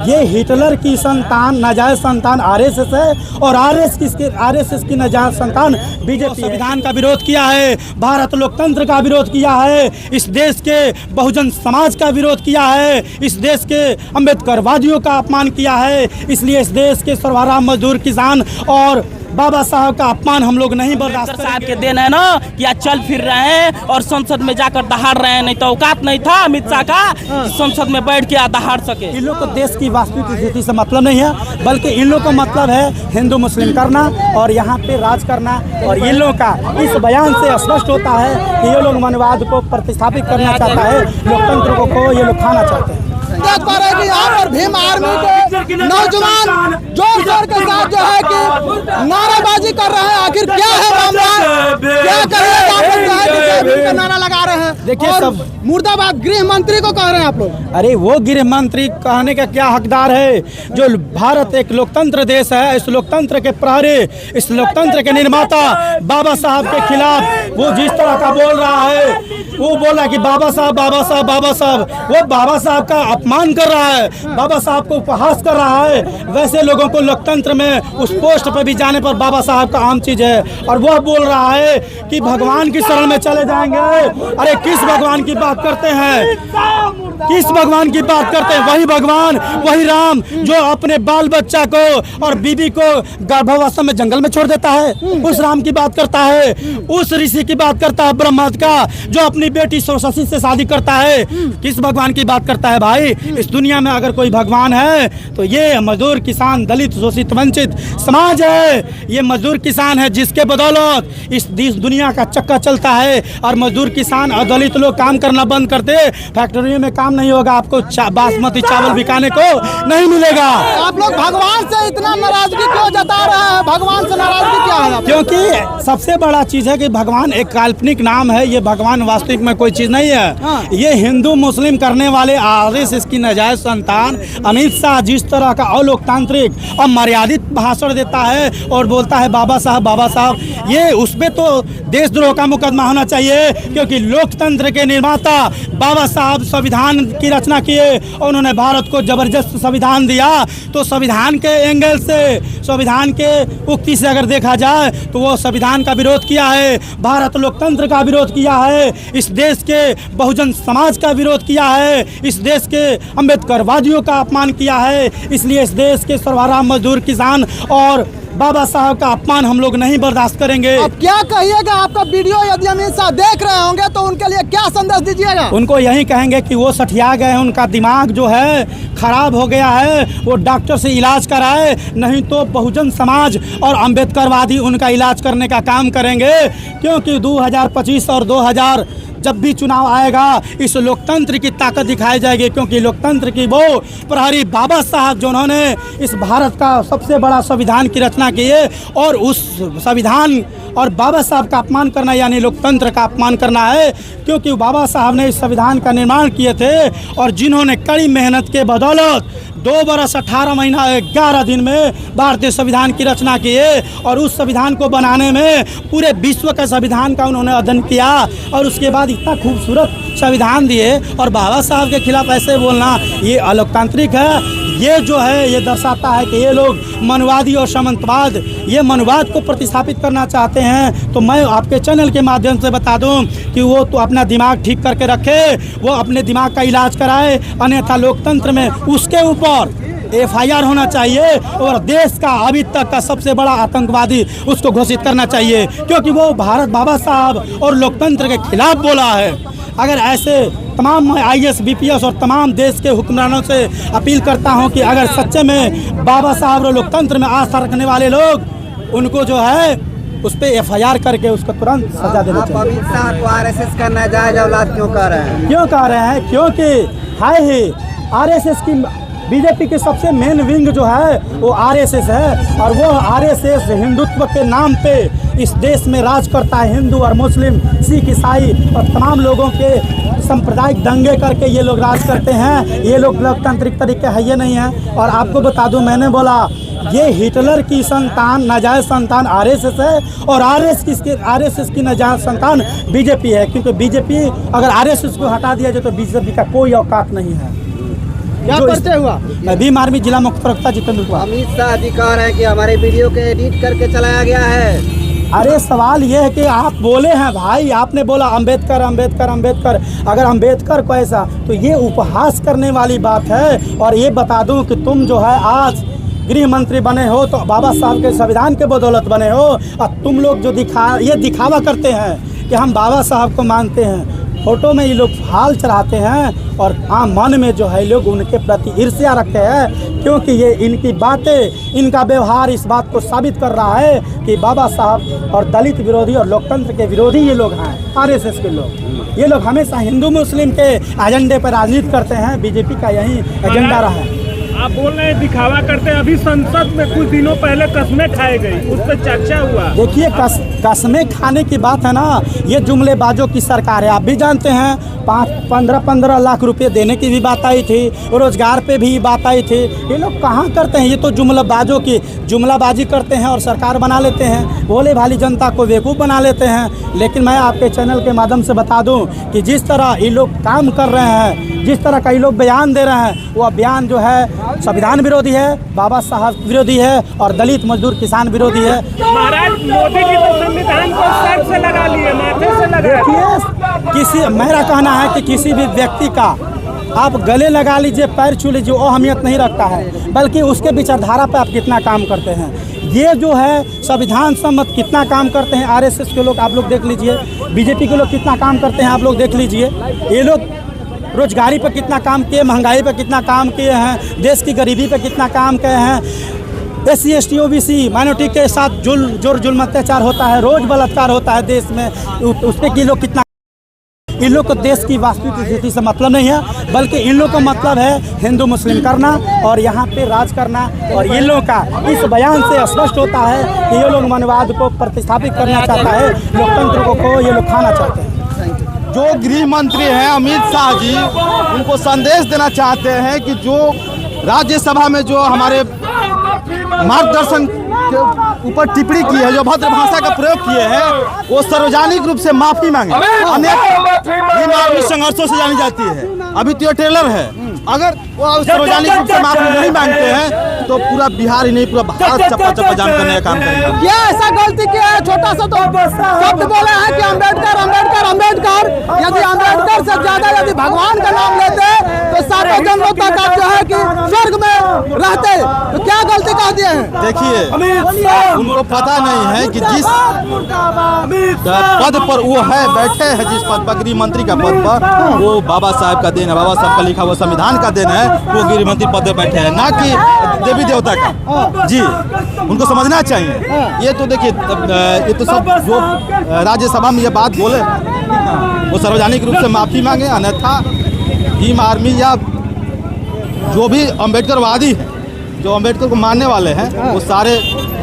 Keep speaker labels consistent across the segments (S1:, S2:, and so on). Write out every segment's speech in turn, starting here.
S1: ये हिटलर की संतान, नाजायज संतान आरएसएस है और आरएसएस की नाजायज संतान बीजेपी। संविधान का विरोध किया है, भारत लोकतंत्र का विरोध किया है, इस देश के बहुजन समाज का विरोध किया है, इस देश के अम्बेडकरवादियों का अपमान किया है। इसलिए इस देश के सर्वहारा मजदूर, किसान और बाबा साहब का अपमान हम लोग नहीं बर्दाश्त करेंगे।
S2: साहब के देन है ना कि आज चल फिर रहे हैं और संसद में जाकर दहाड़ रहे हैं, नहीं तो औकात नहीं था अमित शाह का संसद में बैठ के दहाड़ सके।
S1: इन लोग को देश की वास्तविक स्थिति से मतलब नहीं है, बल्कि इन लोग को मतलब है हिंदू मुस्लिम करना और यहाँ पे राज करना। और इन लोग का इस बयान से स्पष्ट होता है कि ये लोग मनवाद को प्रतिस्थापित करना चाहता है, लोकतंत्र को ये लोग खाना चाहते हैं।
S3: देख पा रहे हैं कि यहाँ पर भीम आर्मी के नौजवान जोर शोर के साथ जो है कि नाराबाजी कर रहे हैं। आखिर क्या है मामला, क्या करें का नारा लगा रहे हैं।
S1: देखिए सब
S3: मुर्दाबाद गृह मंत्री को कह रहे हैं आप लोग।
S1: अरे वो गृह मंत्री कहने का क्या हकदार है? जो भारत एक लोकतंत्र देश है, इस लोकतंत्र के प्रहरी, इस लोकतंत्र के निर्माता बाबा साहब के खिलाफ वो जिस तरह का बोल रहा है, वो बोला कि बाबा साहब बाबा साहब बाबा साहब, वो बाबा साहब का अपमान कर रहा है, बाबा साहब को उपहास कर रहा है। वैसे लोगों को लोकतंत्र में उस पोस्ट पर भी जाने पर बाबा साहब का आम चीज है और वह बोल रहा है कि भगवान की शरण में चले जाएंगे। अरे किस भगवान की बात करते हैं? किस भगवान की बात करते हैं? वही भगवान, वही राम जो अपने बाल बच्चा को और बीबी को गर्भावस्था में जंगल में छोड़ देता है, उस राम की बात करता है। उस ऋषि की बात करता है ब्रह्महत्या का, जो अपनी बेटी सरस्वती से शादी करता है। किस भगवान की बात करता है भाई? इस दुनिया में अगर कोई भगवान है तो ये मजदूर, किसान, दलित, शोषित, वंचित समाज है। ये मजदूर किसान है जिसके बदौलत इस दुनिया का चक्का चलता है। और मजदूर किसान और दलित लोग काम करना बंद कर दे, फैक्ट्रियों में काम नहीं होगा, आपको बासमती चावल बिकाने को नहीं मिलेगा।
S3: आप लोग भगवान से इतना नाराजगी क्यों जता रहे हैं? भगवान से नाराजगी क्या है?
S1: क्योंकि सबसे बड़ा चीज है कि भगवान एक काल्पनिक नाम है, ये भगवान वास्तविक में कोई चीज नहीं है। ये हिंदू मुस्लिम करने वाले आरएसएस की नाजायज संतान अमित शाह जिस तरह का अलोकतांत्रिक और मर्यादित भाषण देता है और बोलता है बाबा साहब बाबा साहब, ये उसमें तो देशद्रोह का मुकदमा होना चाहिए। क्योंकि लोकतंत्र के निर्माता बाबा साहब संविधान की रचना किए और उन्होंने भारत को जबरदस्त संविधान दिया। तो संविधान के एंगल से, संविधान के उक्ति से अगर देखा जाए तो वो संविधान का विरोध किया है, भारत लोकतंत्र का विरोध किया है, इस देश के बहुजन समाज का विरोध किया है, इस देश के अम्बेडकरवादियों का अपमान किया है। इसलिए इस देश के सर्वहारा मजदूर, किसान और बाबा साहब का अपमान हम लोग नहीं बर्दाश्त करेंगे।
S3: अब क्या कहिएगा? आपका वीडियो यदि अमित शाह देख रहे होंगे तो उनके लिए क्या संदेश दीजिएगा?
S1: उनको यही कहेंगे कि वो सठिया गए हैं, उनका दिमाग जो है खराब हो गया है, वो डॉक्टर से इलाज कराए, नहीं तो बहुजन समाज और अम्बेडकरवादी उनका इलाज करने का काम करेंगे। क्योंकि 2025 और 2000 जब भी चुनाव आएगा इस लोकतंत्र की ताकत दिखाई जाएगी। क्योंकि लोकतंत्र की वो प्रहरी बाबा साहब जो उन्होंने इस भारत का सबसे बड़ा संविधान की रचना की है, और उस संविधान और बाबा साहब का अपमान करना यानी लोकतंत्र का अपमान करना है। क्योंकि बाबा साहब ने इस संविधान का निर्माण किए थे और जिन्होंने कड़ी मेहनत के बदौलत 2 बरस 18 महीना 11 दिन में भारतीय संविधान की रचना की है। और उस संविधान को बनाने में पूरे विश्व का संविधान का उन्होंने अध्ययन किया और उसके बाद इतना खूबसूरत संविधान दिए। और बाबा साहब के खिलाफ ऐसे बोलना ये अलोकतांत्रिक है। ये जो है ये दर्शाता है कि ये लोग मनवादी और सामंतवाद, ये मनवाद को प्रतिस्थापित करना चाहते हैं। तो मैं आपके चैनल के माध्यम से बता दूं कि वो तो अपना दिमाग ठीक करके रखे, वो अपने दिमाग का इलाज कराए, अन्यथा लोकतंत्र में उसके ऊपर FIR होना चाहिए और देश का अभी तक का सबसे बड़ा आतंकवादी उसको घोषित करना चाहिए। क्योंकि वो भारत बाबा साहब और लोकतंत्र के खिलाफ बोला है। अगर ऐसे तमाम IAS BPS और तमाम देश के हुक्मरानों से अपील करता हूं कि अगर सच्चे में बाबा साहब और लोकतंत्र में आस्था रखने वाले लोग, उनको जो है उस पर FIR करके उसको तुरंत सजा देना चाहिए।
S4: अमित शाह को RSS का नाजायज औलाद क्यों कह रहे हैं?
S1: क्यों कह रहे हैं? क्योंकि हाय ही RSS की बीजेपी के सबसे मेन विंग जो है वो RSS है। और वो RSS हिंदुत्व के नाम पे इस देश में राज करता है। हिंदू और मुस्लिम, सिख, ईसाई और तमाम लोगों के सांप्रदायिक दंगे करके ये लोग राज करते हैं। ये लोग लोकतांत्रिक तरीके है ये नहीं है। और आपको बता दूं, मैंने बोला ये हिटलर की संतान, नाजायज संतान RSS है और RSS की नाजायज संतान बीजेपी है। क्योंकि बीजेपी अगर RSS को हटा दिया जाए तो बीजेपी का कोई औकात नहीं है।
S3: क्या
S1: जो
S3: परिचय हुआ?
S1: मैं भीम आर्मी जिला मुख्य प्रवक्ता जितेंद्र कुमार।
S4: अमित शाह जी कह रहे हैं कि हमारे वीडियो को एडिट करके चलाया गया है।
S1: अरे सवाल ये है कि आप बोले हैं भाई, आपने बोला अंबेडकर अंबेडकर अंबेडकर। अगर अंबेडकर को ऐसा, तो ये उपहास करने वाली बात है। और ये बता दूं कि तुम जो है आज गृह मंत्री बने हो तो बाबा साहब के संविधान के बदौलत बने हो। और तुम लोग जो ये दिखावा करते हैं कि हम बाबा साहब को मानते हैं, फोटो में ये लोग फाल चढ़ाते हैं और आम मन में जो है लोग उनके प्रति ईर्ष्या रखते हैं, क्योंकि ये इनकी बातें, इनका व्यवहार इस बात को साबित कर रहा है कि बाबा साहब और दलित विरोधी और लोकतंत्र के विरोधी ये लोग हैं, आरएसएस के लोग। ये लोग हमेशा हिंदू मुस्लिम के एजेंडे पर राजनीति करते हैं। बीजेपी का यही एजेंडा रहा है।
S5: आप बोल रहे हैं दिखावा करते हैं। अभी संसद में कुछ दिनों पहले कस्में खाई गई, उस पर चर्चा हुआ।
S1: देखिए कस्में खाने की बात है ना, ये जुमलेबाजों की सरकार है। आप भी जानते हैं 15 लाख रुपए देने की भी बात आई थी, रोजगार पे भी बात आई थी। ये लोग कहाँ करते हैं? ये तो जुमलाबाजों की जुमलाबाजी करते हैं और सरकार बना लेते हैं, भोले भाली जनता को बेवकूफ़ बना लेते हैं। लेकिन मैं आपके चैनल के माध्यम से बता दूं कि जिस तरह ये लोग काम कर रहे हैं, जिस तरह का ये लोग बयान दे रहे हैं, वो बयान जो है संविधान विरोधी है, बाबा साहब विरोधी है और दलित मजदूर किसान विरोधी है।
S5: महाराज मोदी जी तो संविधान को सर से लगा लिए, माथे से लगा
S1: देखिए, मेरा कहना है कि किसी भी व्यक्ति का आप गले लगा लीजिए, पैर छू लीजिए, वो अहमियत नहीं रखता है, बल्कि उसके विचारधारा पे आप कितना काम करते हैं। ये जो है संविधान सम्मत कितना काम करते हैं आरएसएस के लोग, आप लोग देख लीजिए। बीजेपी के लोग कितना काम करते हैं, आप लोग देख लीजिए। ये लोग रोजगारी पर कितना काम किए, महंगाई पर कितना काम किए हैं, देश की गरीबी पर कितना काम किए हैं। SC ST OBC माइनॉरिटी के साथ जुल्म अत्याचार होता है, रोज बलात्कार होता है देश में, उस पर लोग कितना। इन लोग को देश की वास्तविक स्थिति से मतलब नहीं है, बल्कि इन लोग को मतलब है हिंदू मुस्लिम करना और यहाँ पे राज करना। और इन लोगों का इस बयान से स्पष्ट होता है कि ये लोग मनवाद को प्रतिस्थापित करना चाहता है, लोकतंत्र को ये लोग खाना चाहते हैं।
S3: जो गृह मंत्री हैं अमित शाह जी, उनको संदेश देना चाहते हैं कि जो राज्यसभा में जो हमारे मार्गदर्शन के ऊपर टिप्पणी की है, जो भद्र भाषा का प्रयोग किए हैं, वो सार्वजनिक रूप से माफी मांगे। अनेक संघर्षों से जानी जाती है। अभी तो ये ट्रेलर है, अगर वो सार्वजनिक रूप से माफी नहीं मांगते हैं तो पूरा बिहार ही नहीं, पूरा भारत चप्पा चप्पा जाम करने का काम करेगा। क्या ऐसा गलती किया है? छोटा सा तो शब्द बोले हैं कि अम्बेडकर अम्बेडकर अम्बेडकर। यदि अम्बेडकर से ज्यादा यदि भगवान का नाम लेते तो सातों जन्मों तक आप जो है कि स्वर्ग में रहते, तो क्या गलती कर दिए हैं? देखिए, उनको पता नहीं है कि जिस पद पर वो है, बैठे हैं जिस पद पर, गृह मंत्री का पद पर, वो बाबा साहब का देन है, बाबा साहब का लिखा हुआ संविधान का देन है। वो गृह मंत्री पद पर बैठे हैं, ना कि देवी देवता का। जी, उनको समझना चाहिए। ये तो देखिए, ये तो सब जो राज्यसभा में ये बात बोले, वो सार्वजनिक रूप से माफी मांगे, अन्यथा भीम आर्मी या जो भी अम्बेडकरवादी है, जो अम्बेडकर को मानने वाले हैं, वो सारे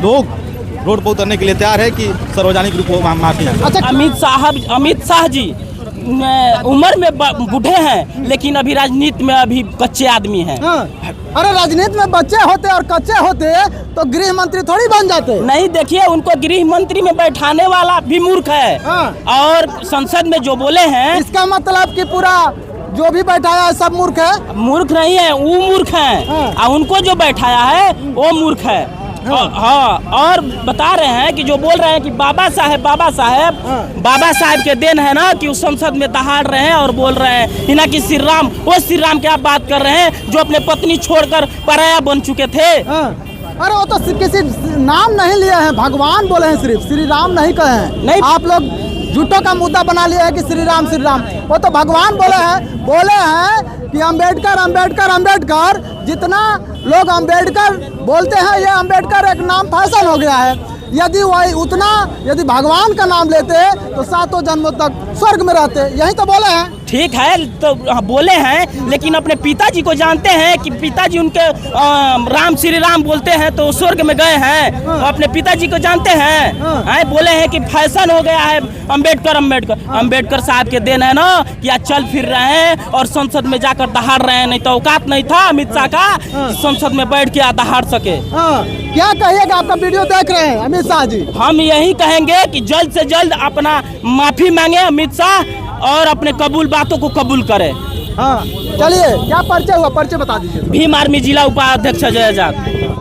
S3: लोग रोड पर उतरने के लिए तैयार है कि सार्वजनिक रूप में माफी मांगे।
S2: अच्छा, अमित शाह जी उम्र में बूढ़े हैं, लेकिन अभी राजनीति में अभी कच्चे आदमी हैं।
S3: अरे राजनीति में बच्चे होते और कच्चे होते तो गृह मंत्री थोड़ी बन जाते।
S2: नहीं, देखिए, उनको गृह मंत्री में बैठाने वाला भी मूर्ख है। और संसद में जो बोले हैं,
S3: इसका मतलब कि पूरा जो भी बैठाया है सब मूर्ख है?
S2: मूर्ख नहीं है, वो मूर्ख है। और उनको जो बैठाया है वो मूर्ख है। हाँ, और बता रहे हैं कि जो बोल रहे हैं कि बाबा साहब के देन है ना कि उस संसद में दहाड़ रहे हैं और बोल रहे हैं हिना कि श्री राम, वो श्री राम की आप बात कर रहे हैं जो अपने पत्नी छोड़कर पराया बन चुके थे।
S3: अरे वो तो किसी नाम नहीं लिए हैं, भगवान बोले हैं, सिर्फ श्री राम नहीं कहे हैं। नहीं, आप लोग झूठों का मुद्दा बना लिया है कि श्री राम। वो तो भगवान बोले हैं कि अम्बेडकर अम्बेडकर अम्बेडकर। जितना लोग अम्बेडकर बोलते हैं, ये अम्बेडकर एक नाम फैशन हो गया है। यदि वही उतना यदि भगवान का नाम लेते तो सातों जन्मों तक स्वर्ग में रहते। यही तो बोले हैं।
S2: ठीक है, तो बोले हैं, लेकिन अपने पिताजी को जानते हैं कि पिताजी उनके राम श्री राम बोलते हैं तो स्वर्ग में गए हैं। तो अपने पिताजी को जानते हैं। बोले हैं कि फैशन हो गया है अम्बेडकर साहब के देन है ना कि आज चल फिर रहे हैं और संसद में जाकर दहाड़ रहे हैं। नहीं तो औकात नहीं था अमित शाह का संसद में बैठ के दहाड़ सके।
S3: क्या कहिएगा? आपका वीडियो देख रहे हैं अमित शाह जी।
S2: हम यही कहेंगे कि जल्द से जल्द अपना माफी मांगे अमित शाह और अपने कबूल बातों को कबूल करे।
S3: हाँ चलिए, क्या परिचय हुआ, परिचय बता दीजिए।
S2: भीम आर्मी जिला उपाध्यक्ष अजय आजाद।